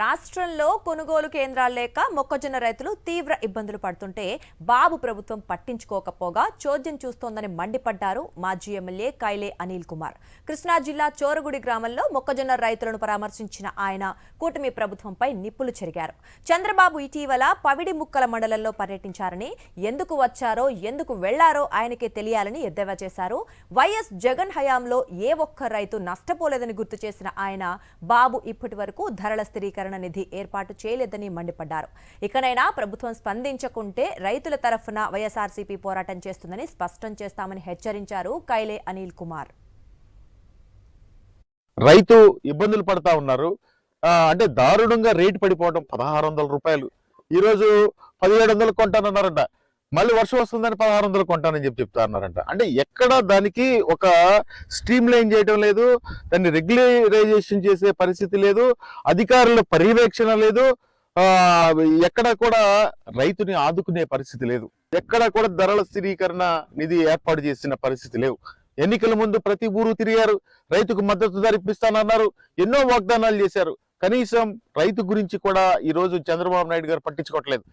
రాష్ట్రంలో కొనుగోలు కేంద్రాలు లేక మొక్కజొన్న రైతులు తీవ్ర ఇబ్బందులు పడుతుంటే బాబు ప్రభుత్వం పట్టించుకోకపోగా చోద్యం చూస్తోందని మండిపడ్డారు మాజీ ఎమ్మెల్యే కైలే అనిల్ కుమార్. కృష్ణా జిల్లా చోరగుడి గ్రామంలో మొక్కజొన్న రైతులను పరామర్శించిన ఆయన కూటమి ప్రభుత్వంపై నిప్పులు చెరిగారు. చంద్రబాబు ఇటీవల పవిడి ముక్కల మండలంలో పర్యటించారని, ఎందుకు వచ్చారో ఎందుకు వెళ్లారో ఆయనకే తెలియాలని ఎద్దేవా చేశారు. వైఎస్ జగన్ హయాంలో ఏ ఒక్క రైతు నష్టపోలేదని గుర్తు చేసిన ఆయన బాబు ఇప్పటి వరకు ధరల స్థిరీకరణ నిధి ఏర్పాటు చేయలేదని మండిపడ్డారు. ఇకనైనా ప్రభుత్వం స్పందించకుంటే రైతుల తరఫున వైఎస్ఆర్సీపీ పోరాటం చేస్తుందని స్పష్టం చేస్తామని హెచ్చరించారు కైలే అనిల్ కుమార్. రైతు ఇబ్బందులు పడతా ఉన్నారు. అంటే దారుణంగా రేటు పడిపోవడం 1600 రూపాయలు. ఈరోజు 1700 కొంటానన్నారంట. మళ్ళీ వర్షం వస్తుందని 1600 కొంటానని చెప్తా అన్నారంట. అంటే ఎక్కడ దానికి ఒక స్ట్రీమ్ లైన్ చేయడం లేదు, దాన్ని రెగ్యులరైజేషన్ చేసే పరిస్థితి లేదు, అధికారుల పర్యవేక్షణ లేదు, ఎక్కడ కూడా రైతుని ఆదుకునే పరిస్థితి లేదు, ఎక్కడ కూడా ధరల స్థిరీకరణ నిధి ఏర్పాటు చేసిన పరిస్థితి లేవు. ఎన్నికల ముందు ప్రతి ఊరు తిరిగారు, రైతుకు మద్దతు ధర ఇప్పిస్తానన్నారు, ఎన్నో వాగ్దానాలు చేశారు. కనీసం రైతు గురించి కూడా ఈ రోజు చంద్రబాబు నాయుడు గారు పట్టించుకోవట్లేదు.